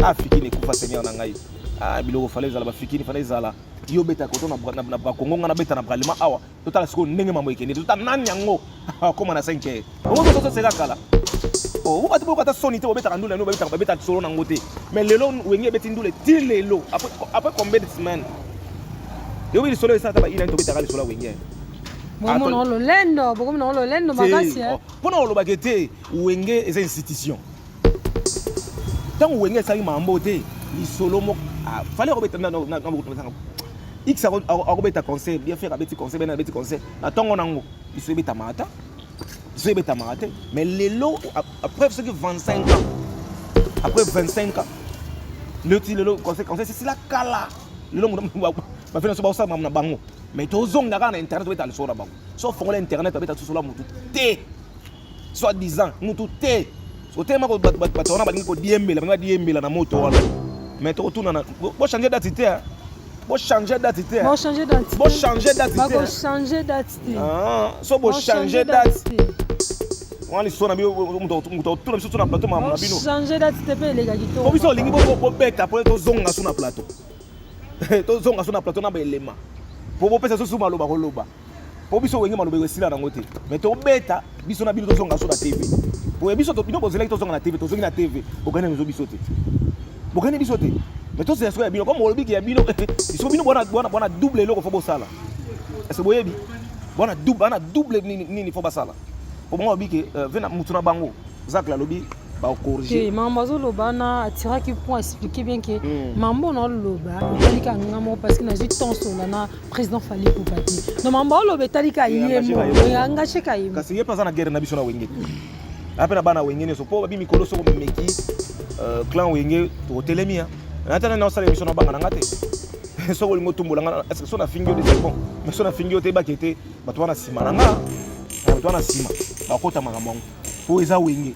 Ah fikini kufa Seigneur na ngai. Ah biloko fallait zala ba fikini fallait zala. Yo beta koto na Congo na beta na Bralima awa. Totala siko ndenge mambo ekende. Totala nani yango. Koma na 5. Omo so sera kala. Oh, vous avez pas sonité au beta ndule no beta solo na ngote. Mais lelo wenge beti ndule ti lelo après combien de semaines. Yo bi solo ça ta ba ina to beta kala solo wenge. Bomo no lolendo makasi Pona lo bagete wenge eza institution. Tant wenge ça mambo te, li solo mo fallait robeta na X a robeta conseil, bien faire abeti conseil, ben abeti conseil. Na tongo nango, il se beta mata. Il se beta mata, mais lelo après ce que 25 ans. Après 25 ans. Le conseil c'est la kala. Lelo ba fait so ba na bango. Mais tozong na internet beta le sora bango. So fond l'internet beta tout solo mutu te. Soit disant mutu te. So te ma ko batona ba ko diembela na moto wala. Mais to tourna na bo changer d'identité hein. Bo changer d'identité. Bo changer d'identité. Bo changer d'identité. Bo changer d'identité. Ah, so bo changer d'identité. On li sona bi muto tourna biso na plateau ma bino. Changer d'identité pe les gars kito. Bo biso lingi bo beta pour to zonga sur na plateau. To zonga sur na plateau na ba elema. Pour pesa so maloba koloba. Pour biso wenge maloba wesila na ngote. Mais to beta biso na bino to zonga sur na TV. Pour biso to bino kozela to zonga na TV, to zonga na TV. Bokane mezo biso te. Bokane biso te. Mais to c'est ya bino comme olobi ki ya bino. Biso bino bona double loko fo bosala. Est-ce boyebi? Bona double nini fo basala. Pour moi obi ke vena mutuna bango. Zak la lobi ba corriger. Maman Zoloba na atira qui pour expliquer bien que maman na loba talika ngamo parce que na ju temps so na président Fali Koubati. No maman loba talika yemo engagé kayimo. Kasi ye pas na guerre na biso na wenge. Après bana wenge ne so po ba bi mikolo so ko meki clan wenge to telemia. Natana na sala biso na banga na ngate. So ko lingo tumbola ngana est-ce que so na fingio de c'est bon. Mais so na fingio te ba kete bato wana sima na nga. Bato wana sima. Ba kota makambo. Po eza wenge.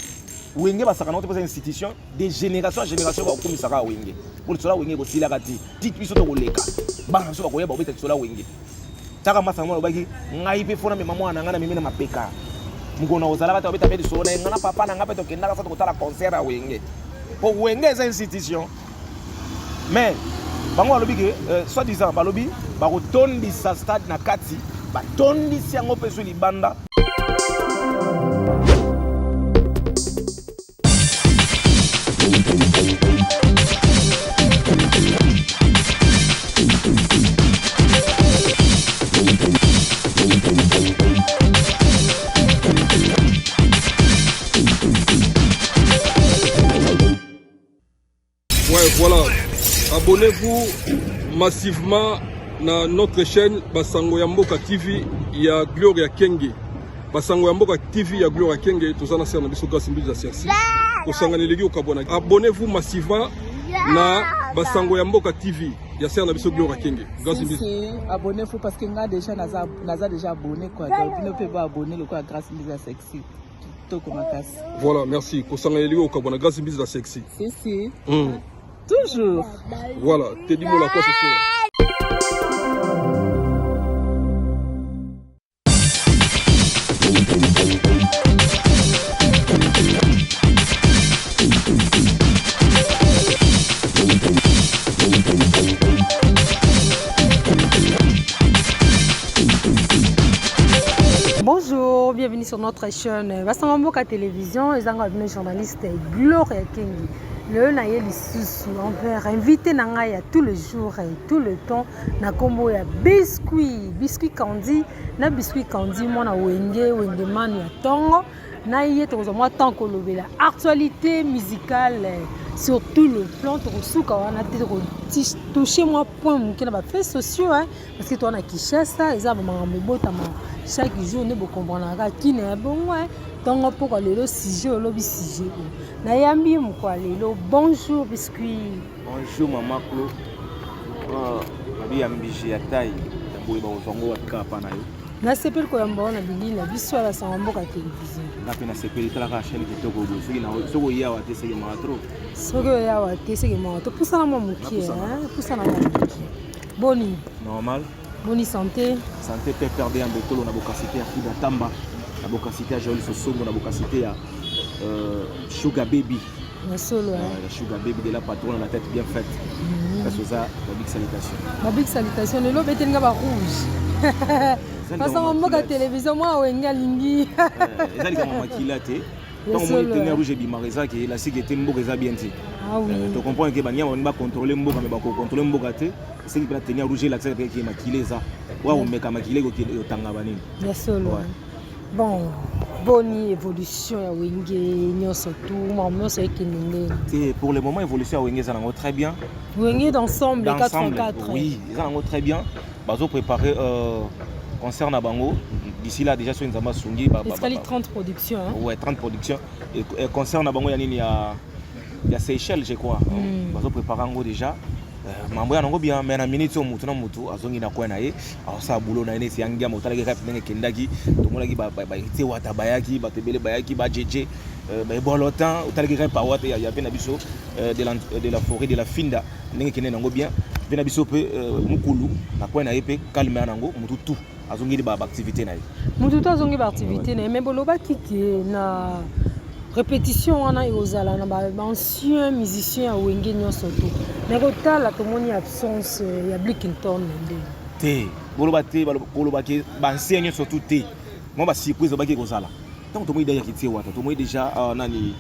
Wenge basaka na une institution de génération en génération ba komisaka wenge. Pour cela wenge ko sila kati. Dit biso to ko leka. Bana so ba ko yeba obeta cela wenge. Taka masa mo baki ngai pe fona me mama na ngana mimi na mapeka. Mugona ozala bata obeta bedi so na ngana papa na ngape to kenda ka fa to tala concert a wenge. Po wenge eza institution. Mais bango alobi ke soit disant balobi ba ko tondi sa stade na kati ba tondi si yango pe so libanda. Ouais, voilà. Abonnez-vous massivement à notre chaîne Basango Yamboka TV. Il y a Gloria Kenge. Basango Yamboka TV, il y a Gloria Kenge. Tout ça, c'est un biso grâce à Sersi. Abonnez-vous massivement à Basango Yamboka TV. Il y a un biso Gloria Kenge. Abonnez-vous parce que nous déjà abonné. Vous ne pouvez pas abonner grâce à Sersi. Voilà, merci. Grâce à Sersi. Si. Toujours. Voilà, t'es dit moi la quoi ce soir. Bonjour, bienvenue sur notre chaîne Basango Yamboka Télévision. Les journalistes Gloria Kenge. Le naïe lisusu envers invité nangaya tous les jours et tout le temps na kombo ya biscuit candy na biscuit candy mona wenge manu ya tongo na yete kozomwa tant ko lobela actualité musicale sur tout le plan to suka wana te toucher moi point mukina ba faits sociaux hein parce que toi na Kinshasa eza ba mangambo botama chaque jour ne bo comprendre ka kine bon ouais tongo poko lelo sujet olobi sujet na yambi mukwa lelo bonjour biscuit. Bonjour maman Clo. Babi yambiji ya taille boye ba ozongo wa kapa na yo. Na sepel ko yamba na bilila biso ala Basango Yamboka Télévision. Na pena sepel tala ka chaîne kitoko bo soki na soko ya wa te seki ma trop. Soko ya wa te seki ma to pousa na mukie hein pousa na mukie. Boni. Normal. Boni santé. Santé pe perdre en betolo na bokasité ya Fida Tamba. Na bokasité ya Joël Sosongo na bokasité ya Sugar Baby na solo la Sugar Baby de la patronne la tête bien faite parce que ça la big salutation la big salutation le lobe etenga ba rouge parce que mboka télévision moi wenga lingi ezali kama makila te donc moi tenir rouge bimareza que la sécurité mboka eza bien ti ah oui tu comprends que banya on va contrôler mboka mais ba contrôler mboka te c'est qui peut tenir rouge la tête qui makila eza wa on meka makila ko tanga banini ya solo bon bonne évolution ya wenge nyonso tout maman c'est qui pour le moment évolution ya wenge ça nango très bien wenge d'ensemble 404 oui ça nango très bien bazo préparer concert na bango d'ici là déjà sur Nzamba Sungi escali 30 productions hein? Ouais 30 productions et concert na bango ya nini ya Seychelles je crois bazo préparer ngo déjà mambo ya nango bien mais na minute o mutu na mutu azongi na kwa na ye asa bulo na ene si yangia motala ke kapenge kendaki to molaki ba ite wata bayaki ba tebele bayaki ba jeje ba bolotan utala ke pa wata ya pe na biso de la forêt de la Finda ndenge kene nango bien pe na biso pe mukulu na kwa na ye pe calme nango mutu tout azongi ba activité na ye mutu tout azongi ba activité na mais boloba kiki na répétition wana ezala na ba ancien musicien ya wenge nyonso to mais kotala tomoni absence ya Blickington nde te boloba te boloba ke ba ancien nyonso to te mo ba surprise ba ke kozala donc tomoni déjà kiti wata tomoni déjà nani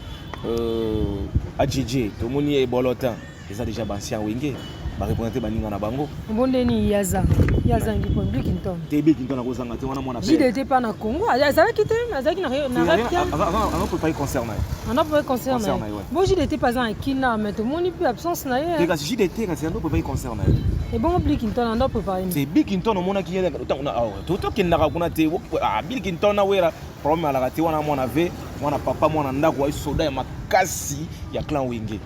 AJJ tomoni e bolotan eza déjà ba ancien wenge ba représenter baninga na bango mbondeni yaza ngi pour Blickington te Blickington na kozanga te wana mwana pe j'étais pas na Congo azala kité azaki na on peut pas y concerner on a pas concerné bon j'étais pas en kina mais tout monde plus absence na ye te si j'étais quand on peut pas y concerner et bon Blickington on a préparé c'est Blickington on mona ki yenda to kinaka kuna te Blickington na wera problème ala te wana mwana ve mwana papa mwana ndako wa soda ya makasi ya clan wenge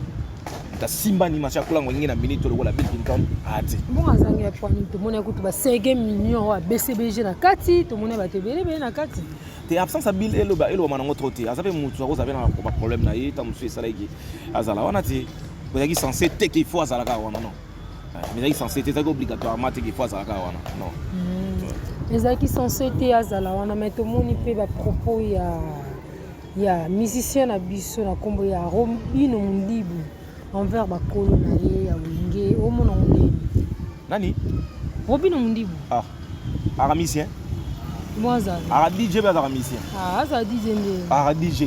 ta simba ni macha kula ngwengi na minute lokola Blickington ati bon azangi ya point to mona kutu ba 5 millions wa BCBG na kati to mona ba tebele na kati te absence abil elo manango troté azabe mutu akoza bena ba problème na ye ta musu esala ki azala wana ti kozaki censé te qu'il faut azala ka wana non mais kozaki censé te zaki obligatoirement te qu'il faut azala ka wana non ezaki censé te azala wana mais to moni pe ba propos ya musicien na biso na kombo ya Robino Mundibu envers bakolo na ye ya wenge omona ndeni nani Robino Mundibu aramisien Mwaza DJ ba aramisien za DJ nde DJ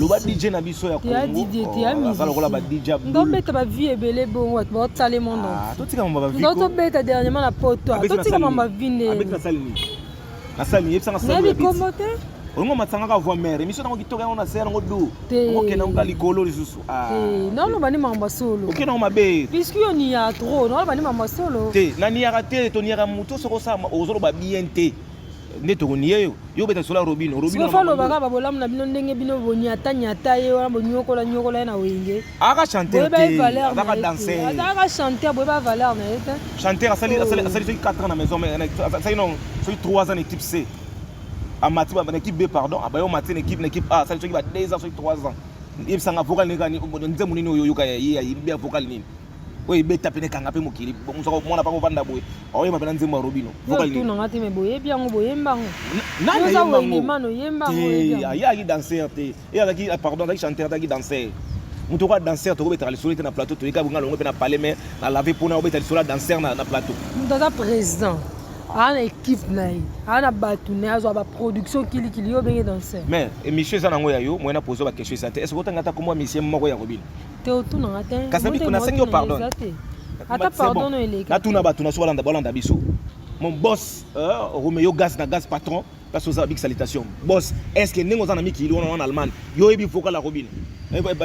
lo ba DJ na biso ya Congo za lokola ba DJ ndobeta ba vie ebele bongo ba tale mondo to tika mamba ba vie to beta dernièrement na poto to tika mamba vinde avec la salle ni na salle ni yepsa na salle ni komote ongo matsanga ka voix mère émission nango kitoka ona sera ngo do okena ngo likolo lisusu non no bani mamba solo okena ngo mabe puisque on y a trop non bani mamba solo te nani ya raté to niera muto soko sa ozolo ba bien te neto niye yo beta sola Robino falo baka babolamu na bino ndenge bino boni atanyata ye wana bonyokola na wenge aka chanter te aka danser aka chanter boye ba valeur na ete chanter asali 4 ans na maison mais ça non 3 ans équipe C à Matiba une équipe B pardon à bayo Matin équipe A ça qui va 2 ans sur 3 ans il sanga vocal ngani nzemu nini oyo yoka ya bien vocal nini oui beta pene kanga pe mokili bon mona pa ko vanda boye oyo mabena nzemu Robino vocal nini tout na ngati me boye bien ngo boye mbango nani yembango mano yembango ya ki danser te ya ki pardon ki chanter ta ki danser mutu ko danser to ko beta le solite na plateau to ka bunga longo pe na parler mais na laver pona beta le sola danser na plateau mutu président ana équipe na ye ana bato na azwa ba production kili yo benge danser mais émission ça nango ya yo moi na poser ba question ça est-ce que otanga ta comme monsieur moko ya Robino te otuna ngata kasabi kuna sengi pardon ata pardon no eleka na tuna bato na so balanda biso mon boss Romeo Gaz na Gaz patron parce que big salutation boss est-ce que nengo za na miki lo en Allemagne yo ebi vocal la Robino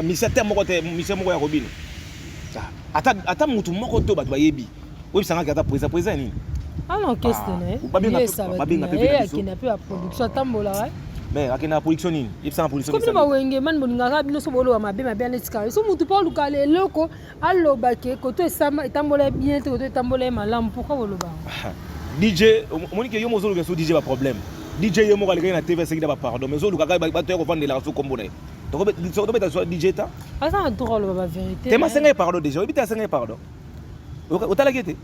monsieur moko ya Robino ata mutu moko to bato ba yebi obi sanga kata président nini non questionné akina pe production tambola mais akina production nini yepsa production comme ba wenge man boninga bino so bolo mabe netika so mutu pa luka leloko aloba ke koto esama tambola bien koto tambola malamu pourquoi boloba DJ monike yo mozolo ke so DJ ba problème DJ yo moko aleka na TV sekida ba pardon mais zo luka ba to ko vendre la so kombo na to beta so DJ ta asa drôle ba vérité te ma senga pardon déjà obita senga pardon otala kete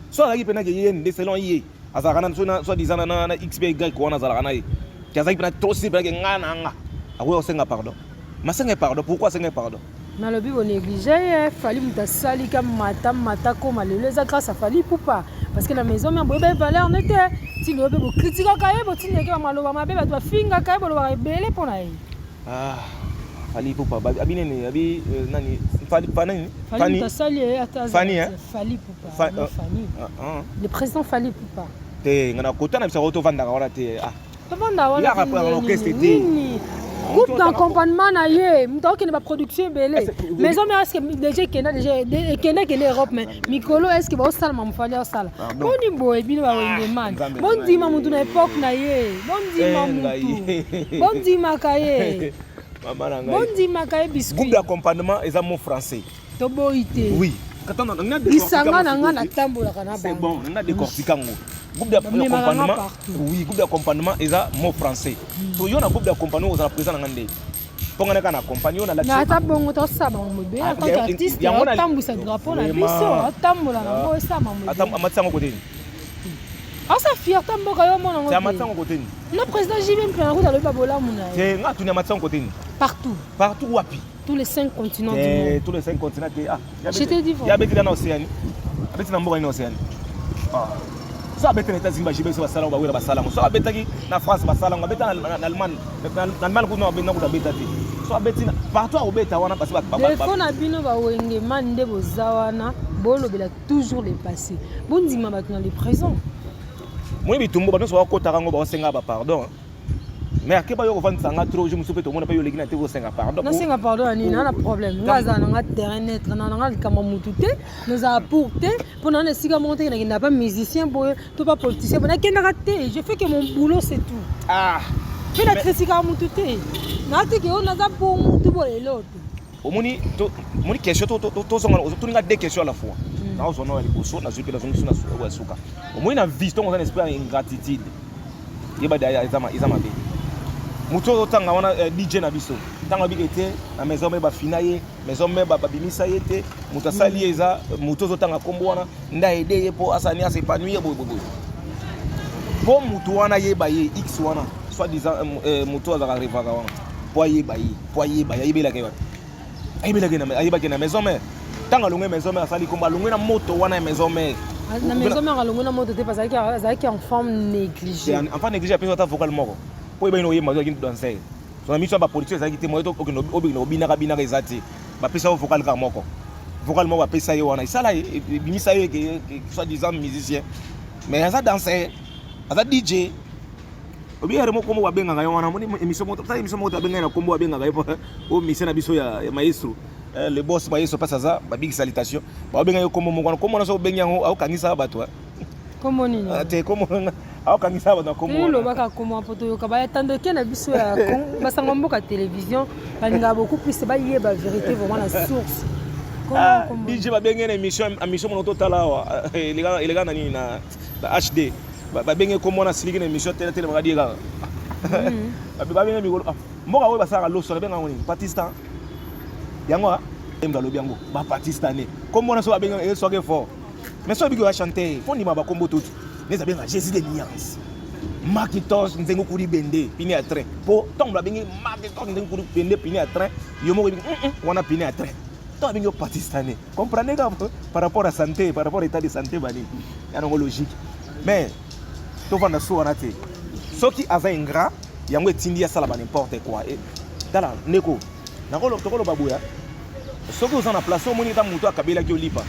so ala ki pena ke yende de selon ye azakana so disana na XP Y ko na zalaka na ye kazaki pena trop si pena ke ngana nga awe osenga pardon Masenga pardon, pourquoi senga pardon? Na lobi on négligé, fallait mutasali comme mata comme le ça grâce à Fally Ipupa parce que la maison mais bobe valeur n'était si le bobe critique kaye boti neke ba maloba mabe ba to finga kaye bo ba belé pour naï. Ah, Fally Ipupa abi nene abi nani Fally mutasali Fany Fally Ipupa. Fany. Le président Fally Ipupa. Te ngana kota na bisa auto vanda wala te ah. Vanda wala. Ya rapport l'orchestre te. Groupe d'accompagnement na ye, mutao kene ba production belé. Maison mais est-ce que déjà kene Europe mais mikolo est-ce que ba osala mamfali osala. Boni boy bino ba wenge man. Bon dima mutu na époque na ye. Bon dima mutu. Bon dima kaye. Mama na ngai. Bon dima kaye biscuit. Groupe d'accompagnement est un mot français. To boité. Oui. Bisanga na nga na tambola kana ba. C'est bon, on a décortiqué ngo. Groupe d'accompagnement, oui, groupe d'accompagnement est un mot français. So yo na groupe d'accompagnement aux présents ngande. Pongana kana accompagner on a la. Na ta bongo to saba mobe, en tant qu'artiste, ya tambusa drapeau na biso, tambola na ngo saba mobe. Atam amatsango côté. Ah ça fierté mboka yo mona ngo. C'est amatsango côté. Le président JB mpena ko talo babola mona. C'est nga tu na amatsango côté. Partout. Partout wapi? Tous les 5 continents du monde. Tous les 5 continents. Ah. J'étais dit. Ya beti na Océanie. Beti na mboka ina Océanie. Ah. So abeta na États-Unis bajibe so basala ba wira basala. So abeta ki na France basala, abeta na Allemagne. Na Allemagne ko no abeta ko tabeta ti. So abeti partout obeta wana parce que ba. Le fond na bino ba wenge mande bozawana, bolo bela toujours les passés. Bondima maintenant les présents. Moi bitumbo ba so ko tarango ba senga ba pardon. Mais à quel point vous vendez ça trop, je me souviens tout le monde paye le guinéen te vous senga pardon. Non senga pardon ni na problème. Nous avons un terrain net, nous avons un kamamutute, nous avons apporté pour nous siga monter qui n'a pas musicien pour tout pas politicien, pour n'a qu'un raté. Je fais que mon boulot c'est tout. Ah. Fais la critique mutute. Na te que on a za pour mutu pour l'autre. Au moni question to zonga to nga deux questions à la fois. Na ozo no liboso na zuki la zongi suna wa suka. Au moni na vie to on espère ingratitude. Yeba da izama be. Muto tanga wana DJ na biso tanga bigete na maison me ba finaye maison me ba bimisa yete muto sali eza muto tanga kombo wana nda aider ye po asani asa épanouir bobo po muto wana yeba ye x wana soit disant muto azaka revaka wana po yeba yebela ke wapi ayeba ke na maison me tanga longwe maison me asali komba longwe na moto wana maison me na maison me longwe na moto te parce que en forme négligée enfant négligé après ta vocal moko po eba ino yema zo kintu danser so na miso ba politique za kiti moto okino obina ezati ba pesa vocal ka moko ba pesa ye wana isala bimisa ye ke soit disant musicien mais asa danser asa DJ obi yare moko mo wa benga ngayo wana moni émission moto benga na kombo wa benga ngayo o mission na biso ya maestro le boss maestro pasa za ba big salutation ba benga yo kombo mo komo na so benga ngo au kangisa bato komo nini te komo au kangisa bato komo lo baka komo poto yo ka ba attendre que na biso ya basanga mboka télévision balinga beaucoup plus ba yeba vérité vraiment la source comment DJ ba benga na émission mo totala wa ilega na nini na HD ba benga komo na siliki na émission tele ngadi ga ba benga mi mboka we basaka loso benga ngoni Pakistan yango emda lobi yango ba pakistanais comme on a so abenga e so ke fort mais so bigo a chanter fond ma ba kombo tout les abenga Jésus de nuance Makitos nzengo kuri bende pini à train po tant la bengi Makitos nzengo kuri bende pini à train yomo wana pini à train to abenga pakistanais comprenez par rapport à santé par rapport à état de santé bani yana logique mais to vanda so wana te so qui avait ingrat yango etindi ya sala ba n'importe quoi et tala neko nakolo tokolo babuya soki oza na place omoni ta mutu akabelaki olipa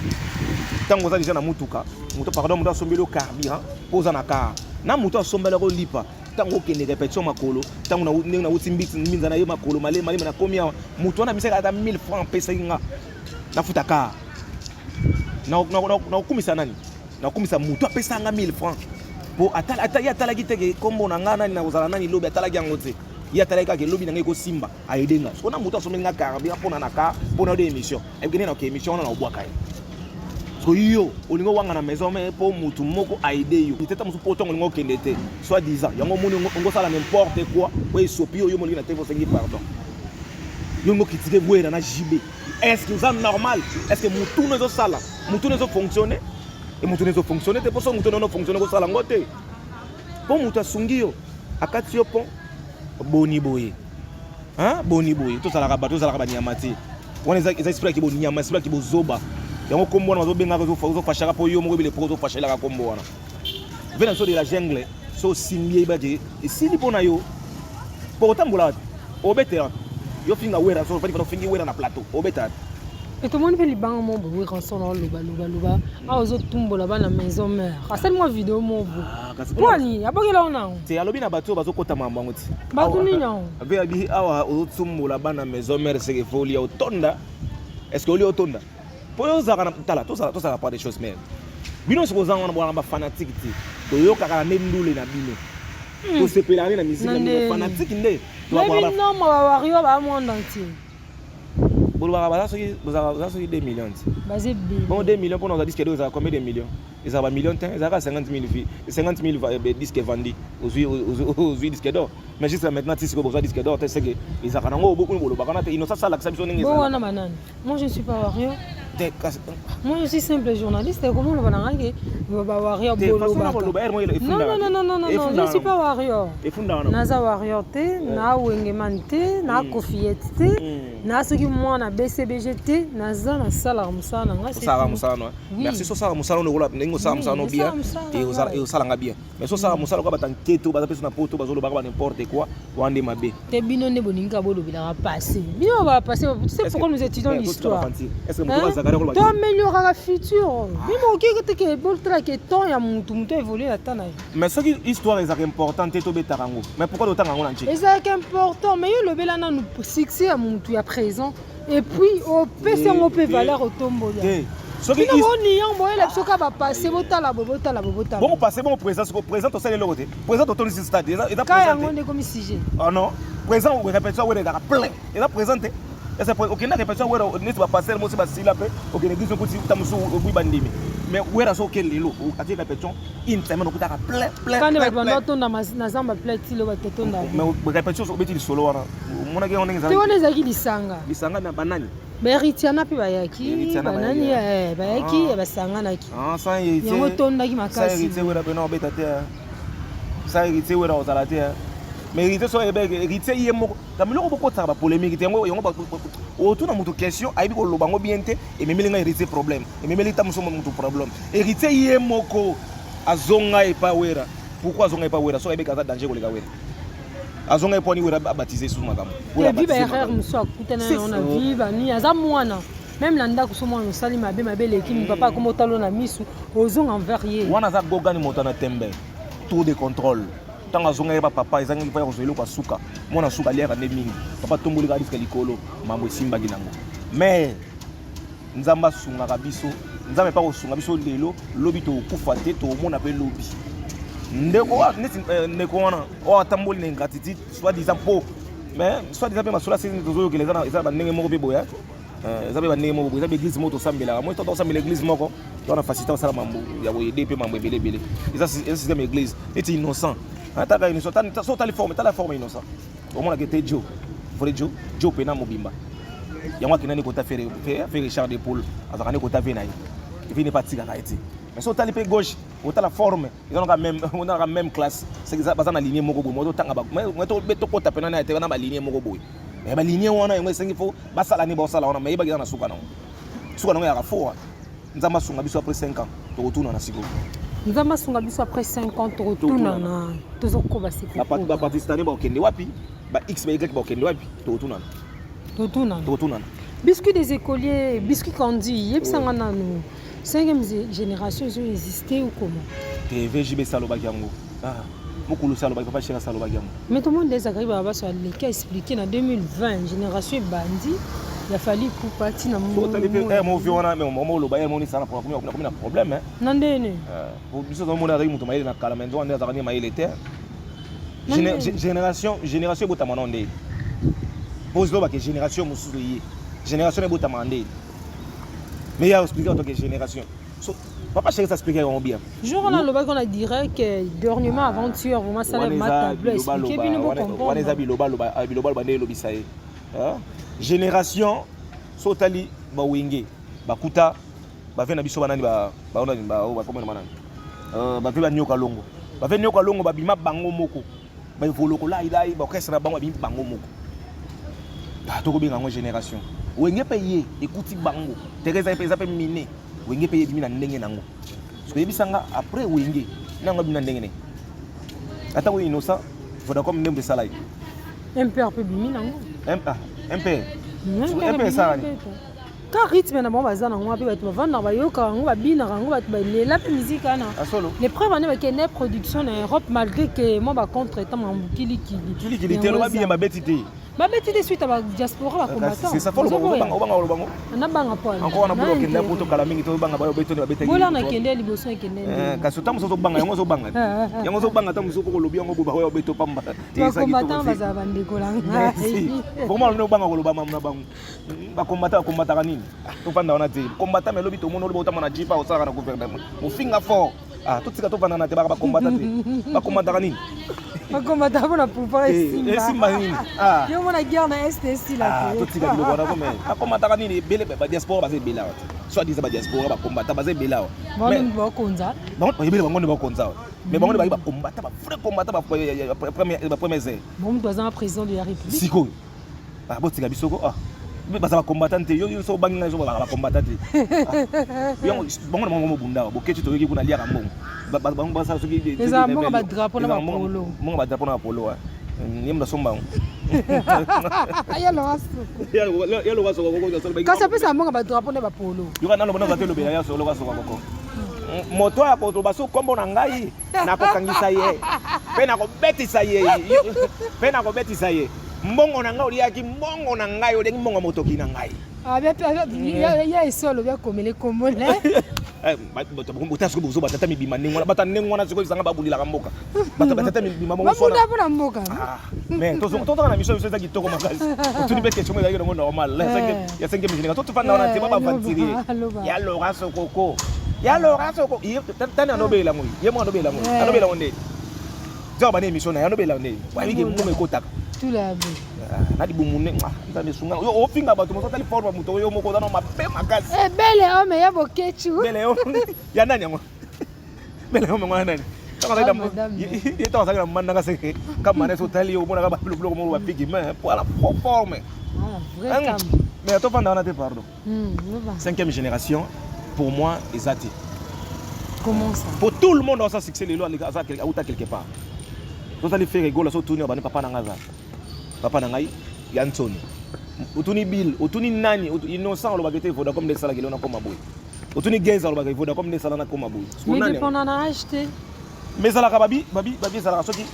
ntango oza deja na mutuka mutu pardon mutu asombeli carburant mpo oza na car na mutu asombelaki olipa ntango okende répétition makolo ntango ndenge nauti mbinza na ye makolo malema nakomi awa mutu wana misaka ata 1000 francs apesaki nga nafuta car naokumisa nani naokumisa mutu apesaka nga 1000 francs po ye atalaki teke kombo na nga nani nakozala nani lobi atalaki yango te il y a tellement que lobby n'a pas simba à aider là. On a monté sur une carabine pour na car pour nos émissions. Et bien notre émission on a au bois kai. So yo, on ngo wanga na maison mais pour mutu moko aider yo. Peut-être musu poto ngo kendete. Soit disant, yango moni ngo sala n'importe quoi. Oui sopi yo moni na te sengi pardon. Yo ngo kitike bwera na JB. Est-ce que c'est normal? Est-ce que mutu ne zo sala? Mutu ne zo fonctionner? Et mutu ne zo fonctionner te pour ça mutu ne fonctionner ko sala ngote. Pour mutu asungi yo akati yo pon boni boye hein boni boy to sala ka ba nyama te wana za esprit ki bo nyama esprit ki bo zoba yango kombo wana bazobenga zo fashaka po yo moko bile po zo fashela ka kombo wana vena so de la jungle so simbié ba je esili pona yo po tambola obeta yo finga wera so fali fingi wera na plateau obeta. Et tout le monde fait les bancs mon beau rançon dans le baloba ah aux autres tumbo là-bas la maison mère asal moi vidéo mon beau quoi ni aboke là on a c'est alobi na bato bazokota mambo ngoti bato ni nyon ave abi awa aux autres tumbo là-bas na maison mère c'est que faut li otonda est-ce que li otonda po yo zaka na tala to ça pas des choses mais bino se kozanga na bwana ba fanatique ti to yo kaka na ndule na bino to sepelane na musique na fanatique nde mais non ma wario ba monde entier. Vous avez 2 millions. Bon, 2 millions pour nos disques, ils ont combien de millions? Ils ont 1 million, ils ont 50 000 disques vendus aux disques d'or. Mais juste maintenant, si vous avez disques d'or, c'est qu'ils ont beaucoup de boulot. Ils n'ont pas ça l'acception. Moi, je ne suis pas Wario. Moi, je suis simple journaliste. Comment on va dire Wario Bolo? Non, je ne suis pas Wario. Naza Wario, na Wengemante, na Kofiette, na ce qui moi na BCBGT, naza na sala musana nga c'est sala musana. Merci so sala musana no rola nengo sala musana bien et sala nga bien. Mais so sala musana ko batanketo baza peso na poto bazolo ba n'importe quoi wande mabe. Te bino ne boninga bolo bila passer. Bino va passer, tu sais pourquoi nous étudions l'histoire. Est-ce que vous zakara ko to améliorer la futur. Bimo ki ke bol tra ke temps ya mutu évoluer la tana. Mais ce qui histoire est importante to betarango. Mais pourquoi autant ngo lanchi? C'est important mais yo le belana nous succès à mutu à présent. Et puis au PC on peut valeur au tombeau. Ce qui est on voit les soka va passer botala. Bon passer bon présent au sein de l'autre. Présent au ton stade. Il a présenté comme sujet. Ah non, présent on répétition on est dans plein. Il a présenté. Et c'est OK na répétition on ne va passer moi c'est pas si là après. OK l'église ko ti tamusu bu bandimi. Mais où est-ce que lelo a dit répétition in semaine on a plein. Quand on va tonda na zamba plein ti lo ba tonda. Mais répétition so beti solo wana. Mona ke on ngi. Tu wana zaki lisanga. Lisanga na banani. Beritiana pe bayaki banani bayaki basanganaki. Ah ça y est. Yango tondaki makasi. Ça hérité wera pe no beta te. Ça hérité wera ozala te. Mais hérité so hérité yemo. Kamiloko boko tsaba polémique yango ba autour na mutu question aibi ko lobango bien te et memelinga hérité problème. Et memeli tamuso mutu problème. Hérité yemoko azonga e pa wera. Pourquoi azonga e pa wera? So aibi kaza danger ko lega wera. Azonga poni wera baptisé sous madame. Pour vie ba erreur muso akutana on a vie ba ni aza mwana. Même landa kusoma no sali mabe lekini papa comme otalo na misu ozonga envers ye. Wana za gogani motana tembe. Tour de contrôle. Tant azonga ba papa ezangi pa kozelo kwa suka. Mona suka liaka ne mingi. Papa tomboli ka diska likolo mambo simba ginango. Mais nzamba sunga kabiso, nzamba pa ko sunga biso lelo, lobi to kufa te to mona pe lobi. Ndeko ndeko wana o atamboli na ingratitude soit disant po mais soit disant pe masula c'est tozo que les gens ça ba ndenge moko pe boya ça pe ba ndenge moko ça be église moto sambela moi to sambela église moko to na faciliter ça mambo ya bo aider pe mambo belé ça c'est système église est innocent ataka innocent ta so ta la forme innocent au moins que te Joe vrai Joe pena mobimba yango kinani ko ta faire Richard de Paul azakane ko ta venai il vient pas tika kaiti. Mais si on a gauche, on a la forme, on a la même classe. C'est ça, on a la ligne Mogobo. Moi, on a la ligne Mogobo. Mais la ligne, on a un faut basa la nibosa là, on a mais il y a un soukano. Soukano est à la fois. Nous avons sunga biso après 5 ans. Tu retournes en Sigo. Nous avons sunga biso après 5 ans. Tu retournes en. Tu zoko basi. La partie stade ba okende wapi? Ba X ba Y ba okende wapi? Tu retournes. Tu retournes. Biscuit des écoliers, biscuit Candy, yebsanga nanu. 5e génération, ils ont existé ou comment? VJB Salobagiango. Ah, beaucoup de Salobagiango, papa chéri Salobagiango. Mais tout le monde les agribes à sur les cas expliqué en 2020, génération bandit, il a fallu pour partir dans mon. Mon vieux, mais mon moment le bail, mon ça n'a pas de problème. Non, non. Pour nous, on a eu mon maïl dans Calamendo, on a dernier maïl était. Génération Botamandé. Pose-le que génération Moussoulier. Génération Botamandé. Mais il y a expliqué en tant que génération. Papa chéri s'expliquer bien. Jour on a le bac on a dirait que dernièrement avant-hier vraiment ça les maths bleu expliquer bien nous comprendre. On les biloba bandé lobisaye. Génération sotali ba wenge bakuta ba vena biso banani ba ona ba comment manana. Ba vena nyoka longo. Ba vena nyoka longo ba bima bango moko. Ba voloko la idai ba kesra bango bima bango moko. tokobenga ngo génération wenge paye ekuti bango tereza epeza pe miné wenge paye bimina ndenge nango parce que yebisanga après wenge nango bimina ndenge ne ata ko innocent voda comme ndembe salai MPR pe bimi nango MPR ça ka rythme na bango baza nango ape bato bavanda bayoka yango babinaka yango bato balela mpe musike wana les preuves ane bakende production na Europe malgré que mo bacontre etant mambukilikili te loba bien babeti te babeti te suite à badiaspora bacombattant c'est ça faut obanga anabanga poane encore wana bolo kende poto kala mingi to banga bayo beto babeta bola na kende liboso ekende kasi tamu so banga yango so banga tamu so ko lobi yango boba bayo beto pamba bacombattant baza bandeko langa vraiment no banga ko loba mamna bango bakombataka nini tofanda wana te combattant mais lobi to mono lobi otama na jipa osaka na gouvernement mofinga fort totika tofanda na te bakombattant te bakombataka nini bakombataka mpona pouvoir esimba nini yo mona guerre na STC la te totika biloko wana kome bakombataka nini ebele badiaspora baza ebele awa soit disant badiaspora bakombata baza ebele awa bango bakonza ebele bango nde bakonza mais bango nde bayi bakombata bafrai kombata bapremière heure bon moto aza président de la république sikoyo botika bisoko baza bakombata te yo so obangi ngai so bakombata te bango na bango mobunda boketi toyoki kuna liaka mbongo bango basala soki eza mbongo badrapo na bapolo mbongo badrapo na bapolo yemda sombango yaloba soko kasi apesa mbongo badrapo na bapolo yoka naloba naza te lobela ya soloba soko koko moto ya kotoba so kombo na ngai nakokangisa ye mpe nakobetisa ye mbongo na ngai oliaki mbongo na ngai olengi mbongo motoki na ngai ya esolo byakomele komona soki bozo batata mibima ndenge wana bata ndenge wana sikoyo ezanga babundilaka mboka batata mibima babunda mpona mboka mais tozaka na mission biso eza kitoko makasi otuni mpe question ezalaki nango normal ya 5e génération totofanda wana te babavantiri ya lora sokoko tani anobelela ngoi ye mo anobelela ngoi anobelela ngo ndeni zaka bana émission na ye anobelela ndeni wayike mbongo ekotaka nadi bumune nzambe sunga yo ofinga bato moso tali forma muto yo moko dano mabe makasi bele homme ya bokechu bele homme ya nani yango bele homme ngwana nani yeto azaka manda ngase kama neso tali yo mona ka bloko mo ba pigi mais pour la forme mais to fanda on a te pardon 5e génération pour moi ezati comment ça pour tout le monde dans sa succès les lois les gars ça quelque part to tali faire rigolo so tourner ba papa na ngaza papa na ngai Yansoni utuni bill utuni nani innocent lo bagete voda comme des sala ki lona koma boy utuni genza lo bagete voda comme des sala na koma boy mais dépendant na acheter mais sala ka babi sala soki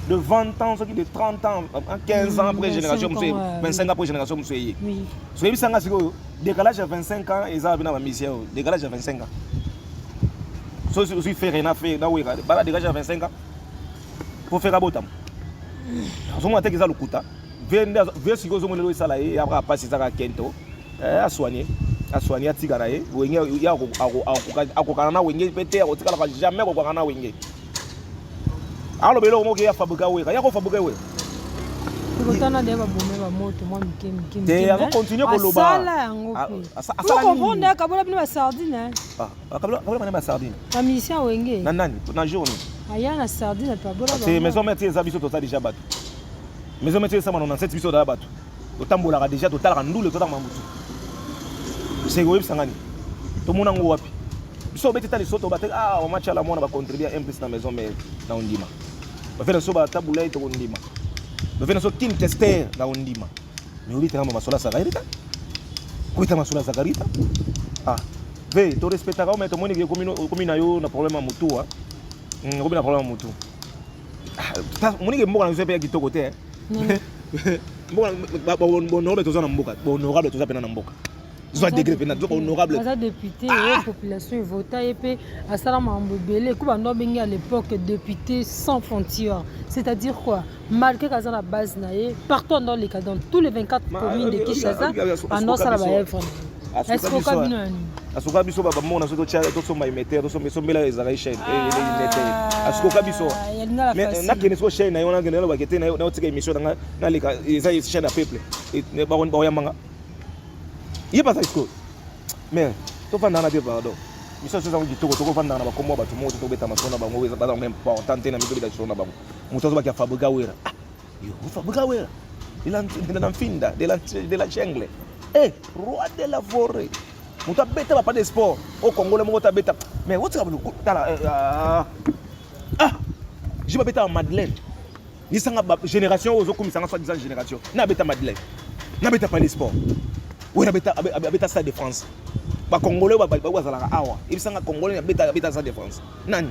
de 20 ans soki de 30 ans 15 ans après génération 25 ans après génération oui so yebisanga siko décalage à 25 ans eza bina ba mission décalage à 25 ans so si faire na fait na weka bala décalage à 25 ans pour faire abotam azomona te keza lokuta ve siko ozomona esala ye après apasi ezaka kento asoigné atika na ye wenge akokana na wenge mpe te akotikalaka jamais akokana na wenge alobela eloko moko ya fabrika weka ya kofabrika weka tokotana nde babome bamoto mwa mike te akocontinue koloba asala yango mpe okomprendre akabola bino basardine akabola bana basardine bamisien wenge na nani na journée aya na sardine pabola c'est maison maître eza biso toza déjà bato maison maître eza mana 97 biso toza bato totambolaka déjà totalaka ndule totalaka mamutu seko oyebisangani tomona ngo wapi biso obeti ta lisoto bate omatch ala mwana bacontribue un plus na maison mais na ondima bafena so batabulai tokondima bafena so kin tester na ondima mais obitanga masola sagarita kuita masola sagarita ve to respectaka o mais tomoni ke komi na yo na problème mutu komi na problème mutu moni ke mboka na biso pe ya kitoko te mboka honorable toza na mboka honorable toza pena na mboka soit degré pena donc honorable aza député et population vota et pe asala mambo belé ko bando bengi à l'époque député sans frontières, c'est-à-dire quoi, malgré kaza la base naé partout dans les cas dans tous les 24 communes de Kinshasa pendant ça la baie est-ce que kabino asuka biso baba mona so to cha to somba imeter to somba sombela ezaka chaîne asuka biso mais na kene so chaîne na yona kene lo bakete na otika émission na leka eza chaîne à peuple et ba yamanga il pas ça isko mais to fanda na te pardon miso so zangu ditoko to fanda na ba komo ba to mo to beta masona ba ngwe ba za important na mito beta sona ba muto zo ba ka fabuga wera yo fabuga wera Finda, de la jungle. Eh, roi de la forêt. Muta beta pas de sport. Au Congo, le mot beta. Mais où tu as je m'appelle à Madeleine. Ni sanga génération aux comme sanga soit génération. Na beta Madeleine. Na beta pas les sports. Ou na beta Stade de France. Ba Congolais ba zalaka awa. Il sanga Congolais na beta Stade de France. Nani.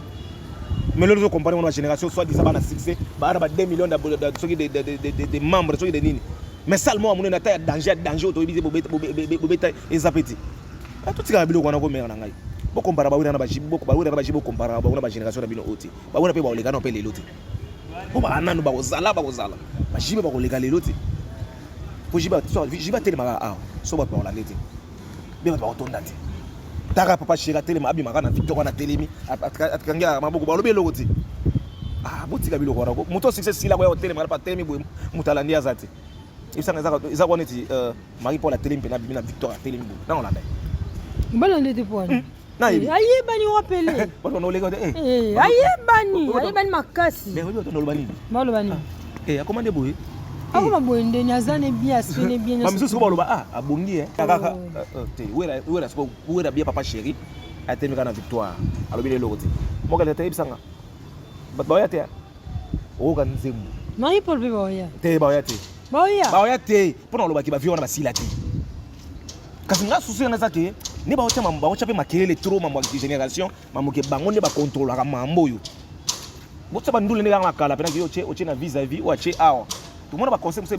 Mais l'autre comparé à génération soit disant na succès, ba 2 millions de membres de nini. Mais seulement mon na taille danger to bize bobeta ezapeti. Tout ce que biloko na ko mera na ngai. Bo compara ba wina na ba jibo ba wina na ba jibo compara ba wina ba génération na bino oti. Ba wina pe ba olega na pe leloti. Bo ba nanu ba ozala. Ba jibe ba olega leloti. Po jiba tele maka a. So ba pa ola leti. Be ba otonda ti. Taka papa shira tele ma abi maka na victoire na telemi atkangia maboko ba lobe lokoti. Ah botika biloko na ko. Muto success sila kwa tele maka pa telemi bo mutalandi azati. Ibsanga za ko neti Marie Paul la telemi pe na bi na victoire telemi bo. Na on la dai. Mbala ndete pwani. Ayebani wapele. Bano no lega eh. Ayebani makasi. Mais oyo to no lobani. Malobani. Eh akomande boye. Akoma boende nyazane bien asfene bien. Mamiso so baloba abongi kaka te wera bien papa chéri atemika na victoire. Alobi le lokoti. Moka le tayibsanga. Ba te. O ga nzembo. Marie Paul be boya. Te ba te. Ba te. Pona loba ki ba viona ba silati. Kasi nga susu na zake ni ba ocha mamba ocha pe makelele trop mamba de génération mamba ke bango ne ba contrôler mambo yo. Botsa bandule ne nga kala pena ki oche na vis-à-vis ou ache awa. Tout le monde va conseiller monsieur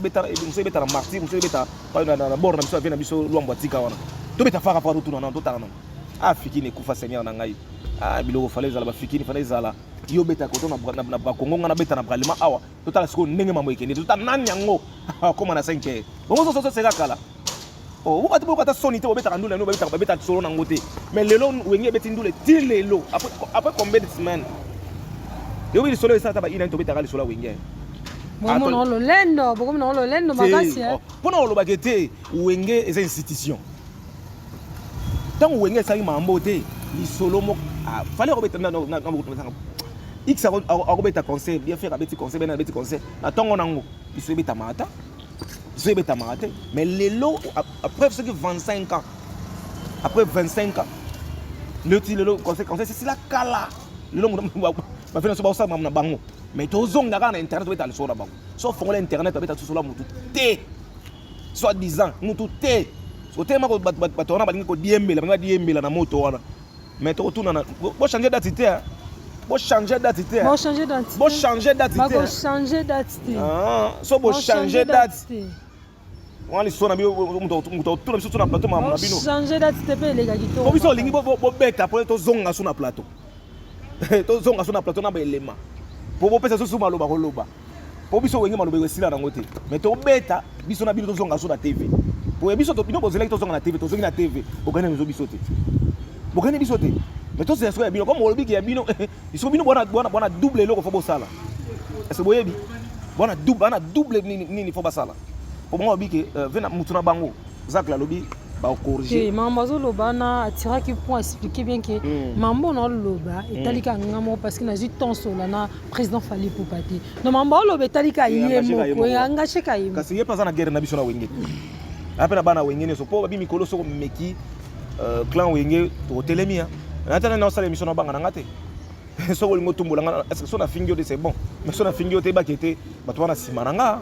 beta na martyr monsieur beta pa na bord na biso vient na biso lwambo tika wana. To beta faka pa tout na to tana. Ah fikini kufa seigneur na ngai. Ah biloko fallait zala ba fikini fallait zala. Yo beta ko to na ba Congo na beta na bralema awa. To tala siko ndenge mambo ikende. To tana nani yango. Koma na 5. Bongo so sera kala. Oh, vous avez pas sonné, vous avez ndule, vous avez solo na ngote. Mais lelo wenge beti ndule ti lelo après combien de semaines? Yo bi solo ça ba ina to beta kali solo wenge. Bomo no lo lendo makasi eh. Pona lo bagete wenge eza institution. Tant wenge ça mambo te, li solo mo fallait robeta na X a robeta conseil, bien faire beti conseil, ben beti conseil. Na tongo nango, biso beta mata. Mais les lots, après 25 ans, le conséquence, c'est la cala. Le long va faire ça, mais tu as internet, tu as le son là-bas. Sauf que l'internet, tu as tout cela, soit disant, nous tout est. Au thème, tu as dit na moto. Mais tu retournes, tu changer d'identité. Changer d'identité. Ah, so bo changer d'identité. On les sona bio tout na biso na plateau ma bino. Changer d'identité pe les gars qui to. Bo biso lingi bo beta pour to zonga sur na plateau. To zonga sur na plateau na ba elema. Po pesa so suma loba ko loba. Po biso wengi malobe wesila na ngote. Mais to beta biso na bino to zonga sur na TV. Po biso to bino bozela to zonga na TV, to zongi na TV. Bo kana biso biso te. Bo kana biso te. Mais tout c'est ça bino comme olobi ki ya bino. Iso bino bona double loko fo bo sala. Est-ce boyebi? Bona double nini fo ba sala. Pour moi obi ke vena mutuna bango. Zak la lobi ba corriger. Maman zo loba na atira qui pour expliquer bien que mambo na loba etalika ngamo parce que na ju ton sola na président Fally Ipupa. No mambo loba etalika yemo ko engagé ka yemo. Kasi ye pas na guerre na biso na wenge. Apena bana wenge ne so po ba bi mikolo so ko meki clan wenge to telemia. Natana na osala émission na banga na ngate. So ko ngotumbola est-ce que so na fingio de c'est bon. Mais so na fingio te ba kete bato wana sima nanga.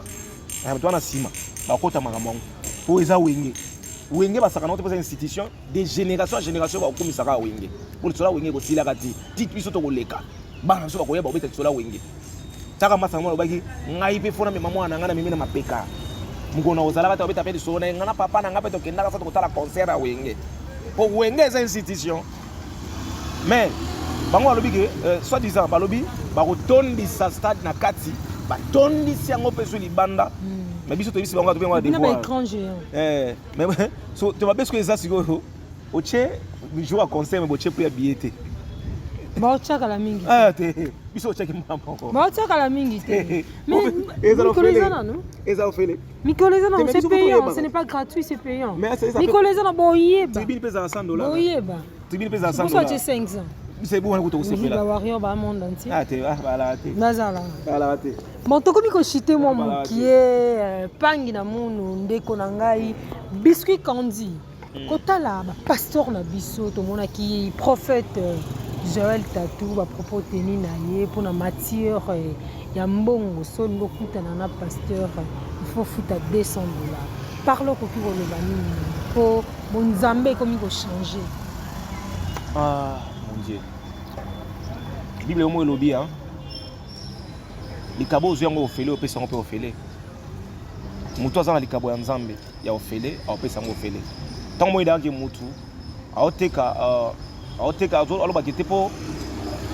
Bato wana sima. Ba kota makambo. Po eza wenge. Wenge basaka na ote posa institution de génération en génération ba komisaka wenge. Pour cela wenge ko sila kati. Dit biso to ko leka. Bana so ba ko yeba obeta cela wenge. Taka masa mo ba ki ngai pe fona me mama na ngana mimi na mapeka. Mungona ozala kati obeta pe so na ngana papa na ngape to kenda ka fa to tala concert a wenge. Po wenge eza institution. Mais bango alobi ke soit disant balobi ba rotondi sa stade na kati ba tondi si yango peso libanda mais biso to bisi bango to bengo de voir étranger mais so to ba besko eza siko oche jour à concert mais boche pour billet ba chaka la mingi te biso cheki mambo ba chaka la mingi te mais Mikolezana c'est payant, ce n'est pas gratuit, c'est payant. Mikolezana boyeba. Tribune pesa $100. Boyeba. Tribune pesa $100. Pour ça 500. c'est bon on aussi la warrior ba monde entier. Ah t'es voilà t'es. Nazala. Voilà t'es. Bon to komi ko chité moi qui est pangi na munu ndeko na ngai biscuit kandi. Kotala ba pasteur na biso to mona ki prophète Joël Tatou ba propos teni na ye pour na matière ya mbongo so ngo kutana na pasteur il faut futa $200. Parle ko ki ko le bani ko bon Nzambe komi ko changer. Ah mon Dieu. Bible au moins lobby hein. Les cabos yango ofele opesa ngo pe ofele. Mutu azana likabo ya Nzambe ya ofele opesa ngo ofele. Tant moi dans que mutu aoteka aloba kete po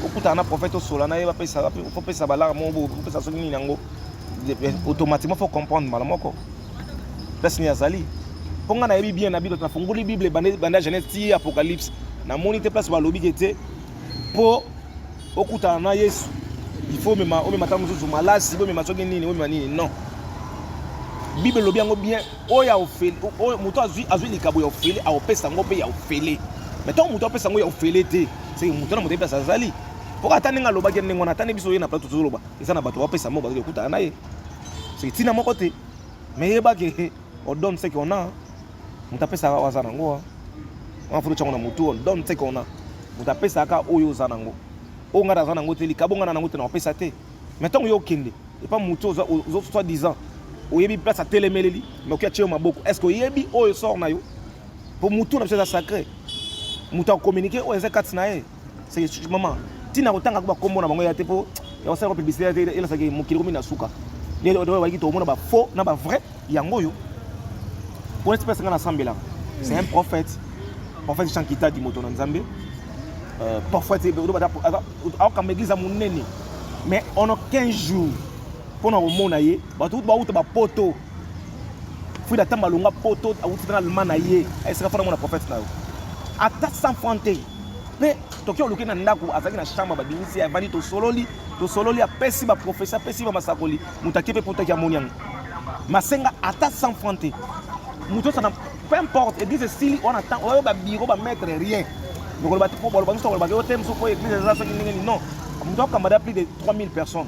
okutana prophète solana ye bapesa opesa balara mo opesa so nini nango automatiquement faut comprendre malamoko. Parce ni azali. Ponga na yebi bien na Bible na funguli Bible banda Genèse ti Apocalypse na monite place ba lobi kete po okutana na Yesu il faut même tamu zo malasi bo même soki nini nini non Bible lobi yango bien oya ofele o muto azui likabo ya ofele a opesa ngo pe ya ofele mais tant muto opesa ngo ya ofele te c'est muto na muto place azali pour atane nga loba kene ngona atane biso ye na plateau zo loba eza na bato opesa mo ba okutana na ye c'est tina moko te mais yeba ke on donne ce qu'on a muto opesa wazana ngo on fulu changona muto on donne ce qu'on a muto opesa ka oyo zana ngo o ngara zana ngo te likabo ngana ngo te na opesa te mais tant yo kende et pas muto zo soit disant oyebi place à télémeleli mais okia tchio maboko est-ce que oyebi oyo sort na yo pour mutu na chose sacré mutu a communiquer o eza katsinae c'est maman tina kotanga ko ba kombo na bango ya te po ya sa ko publicité ela sa ke mukiri ko mina suka lelo do waki to mona ba faux na ba vrai yango yo pour espèce ngana sambela c'est un prophète Chankita di moto na Nzambe prophète do ba a ka église a munene mais on a 15 jours pour nous monayer bato ba uta ba poto fui da tamba longa poto a uta na manaye est ce que fona mona prophète na ata sans fronté mais tokyo luki na ndako azaki na chamba ba binisi ya vani to sololi a pesi ba professeur pesi ba masakoli mutaki pe poto ya moniang masenga ata sans fronté muto ça peu importe église style on attend on ba biro ba mettre rien donc ba tipo ba so ba go tem so ko église za so nini non muto kamada plus de 3000 personnes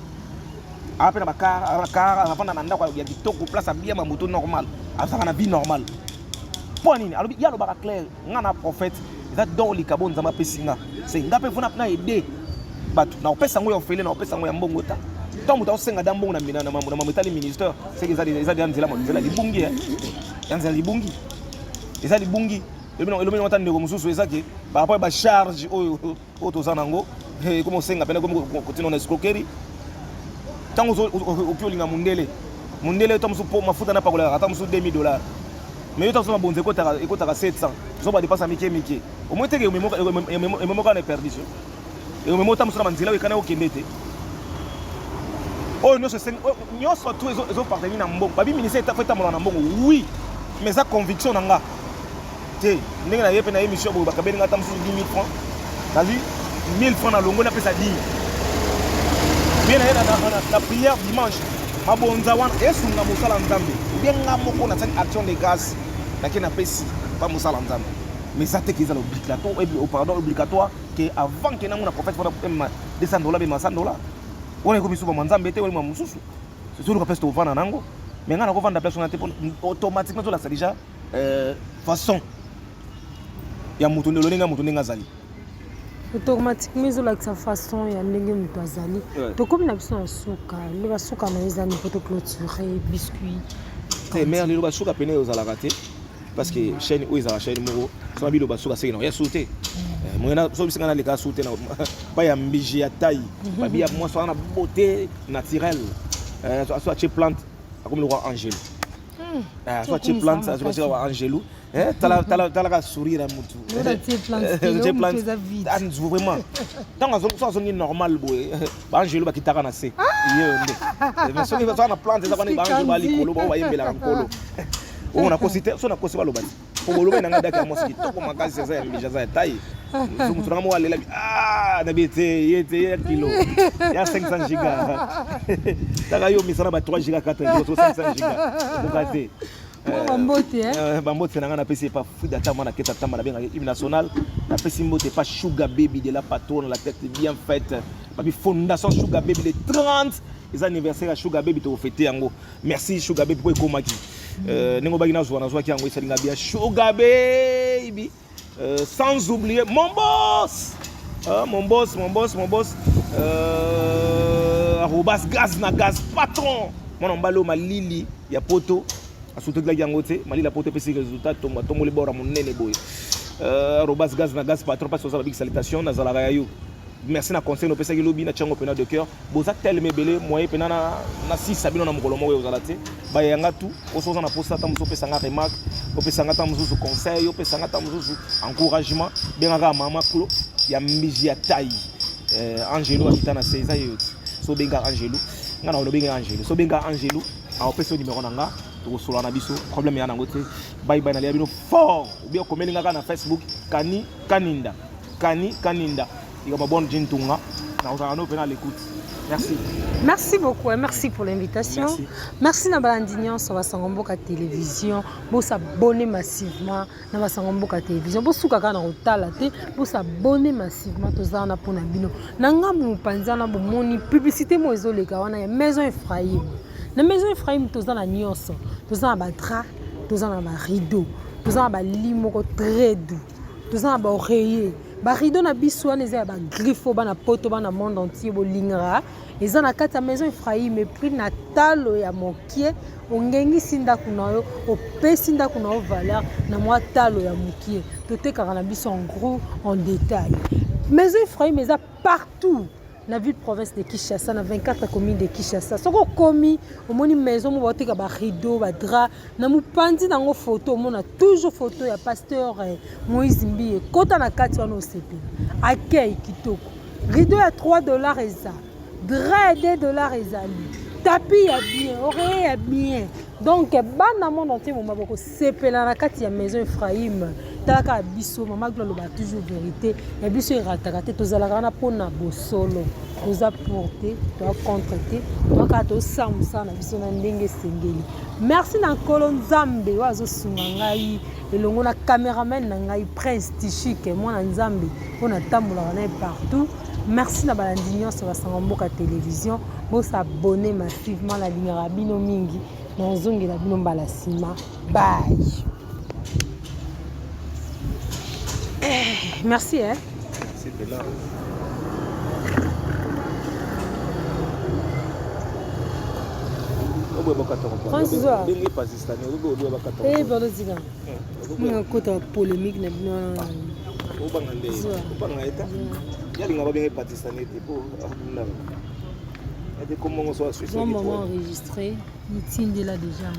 après na bakar avant na ndako ya kitoko place bien ma moto normal afin na vie normale pour nini alors ya lo ba clair ngana prophète ça don likabo nzamba pesinga c'est ngape funa na aider batu na opesa ngo ya ofele na opesa ngo ya mbongo ta tant muta osenga da mbongo na mina na mametali ministère c'est que ça des anzela mo nzela libungi yanzela libungi eza libungi elomino wata ndeko mususu ezake par rapport ba charge o to zanango comme osenga pena comme continue na escroquerie tant okiolinga mundele to musu po mafuta na pakola ata musu $2000 mais yo to so bonze ekotaka 700 zo ba dépense mike au moins teke memo kana perdition et memo ta musu na manzila we kana okendete oh nyoso tout ezo partenir na mbongo babi ministère ta feta mona na mbongo oui mais ça conviction nanga te ndenge na yepe na émission bo bakabeli ngata musu 10 000 francs vas-y 1000 francs na longo na pesa 10 bien la prière dimanche mabonza wana yesu nga musala Nzambe bien nga moko na action de grâce na kena pesi pas musala Nzambe mais ça te qu'ils ont obligatoire et pardon obligatoire que avant que na mona prophète fona $200 be $100 on est comme souvent Nzambe te wala mususu c'est tout le peste au vana nango mais nga na ko vanda place on a automatiquement to la ça déjà façon ya mutu ndolenga mutu ndenga zali automatiquement ils ont la façon ya ndenge mutu azali to comme na biso na suka le ba suka na ezani pour clôturer biscuit c'est mère le ba suka pene aux alaraté parce que chaîne où ils a chaîne moro ça bi le ba suka c'est non ya sauter moi so bisinga na le ka sauter na ba ya mbiji ya taille ba bi ya moi so na beauté naturelle soit chez plante comme le roi Angèle soit chez plante ça c'est le roi Angèle t'as la sourire à mutu j'ai plante vraiment tant que normal boy ba Angèle ba kitaka na se mais so que ça na plante ça ba Angèle ba likolo ba yembela nkolo on a considéré ba lobati pour loba na ngada ka moski to ko makazi za mbija za taille mutu na mo walela na bete yete kilo ya 500 giga taka yo misana ba 3 giga 4 giga 500 giga bokate Bambote na nga na pesi pas fou d'attendre na keta tamba na benga hymne national na pesi mbote pas Sugar Baby de la patronne la tête bien faite babi fondation Sugar Baby le 30 les anniversaires à Sugar Baby to fêter yango merci Sugar Baby pour ekomaki nengo bagi na zo na zo ki yango esalinga bien Sugar Baby sans oublier mon boss arrobas gaz na gaz patron mon mbalo malili ya poto surtout que la gangote mali la poto pesi résultat tombo le bora monene boy arrobas gaz na gaz patron pas ça big salutation na zala rayo merci na conseil no pesa ki lobi na chango pena de cœur boza tellement belé moyen pena na 6 sabino na mokolo mo ozala te ba yanga tout osoza na posta ta muso pesa nga remarque o pesa nga ta muso conseil o pesa nga ta muso encouragement benga ka mama kulo ya miji ya tai Angelo habita na 16 ans so benga Angelo ngana no benga Angelo so benga Angelo a opesa numéro nanga to solo na biso problème ya nango te bye bye na lia bino fort ou bien komeli ngaka na Facebook kaninda il y a ma bonne jintunga na osana no pena l'écoute merci. Merci beaucoup et merci pour l'invitation. Merci na balandignon sur Basangomboka télévision. Vous s'abonner massivement na Basangomboka télévision. Vous soukaka na otala te, vous s'abonner massivement tozana na pona bino. Nanga mu panzana bo moni publicité mo ezoleka wana ya Maison Ephraim. Na Maison Ephraim tozana nyonso. Tozana ba drap, tozana ba rideau, tozana ba lit moko très doux. Tozana ba oreiller. Ba rideau na biso wana eza ba griffo bana poto bana monde entier bolingra eza na kati ya Maison Ephraim mais prix na talo ya mokie ongengi sinda kuna yo opesi nda kuna yo valeur na mwa talo ya mokie totekaka na biso en gros en détail. Maison Ephraim eza partout la ville province de Kinshasa na 24 communes de Kinshasa soko komi omoni maison mo boteka ba rideau ba drap na mupandi nango photo omona toujours photo ya pasteur Moïse Mbiye kota na kati wana osepe accueil kitoko rideau ya $3 eza drap ya $2 ezali tapis ya bien oreiller ya bien donc bana monde entier moma boko sepela na kati ya Maison Ephraim talaka biso mama Gloire loba toujours vérité ya biso erataka te tozalaka na pona bosolo toza porter to contreter to ka to samsa na biso na ndenge sengeli merci na nkolo nzambe wazo sunga ngai elongo na cameraman na ngai Prince Tishike mwana nzambe pona tambola na partout. Merci na balandignon sur Basangomboka télévision. Vous s'abonner massivement la ligne Rabino Mingi dans Zongi la Bino Balasima. Bye. Merci hein. C'était là. François. Eh bon diga. Mon côté polémique na bino. Maman enregistré, meeting de là déjà.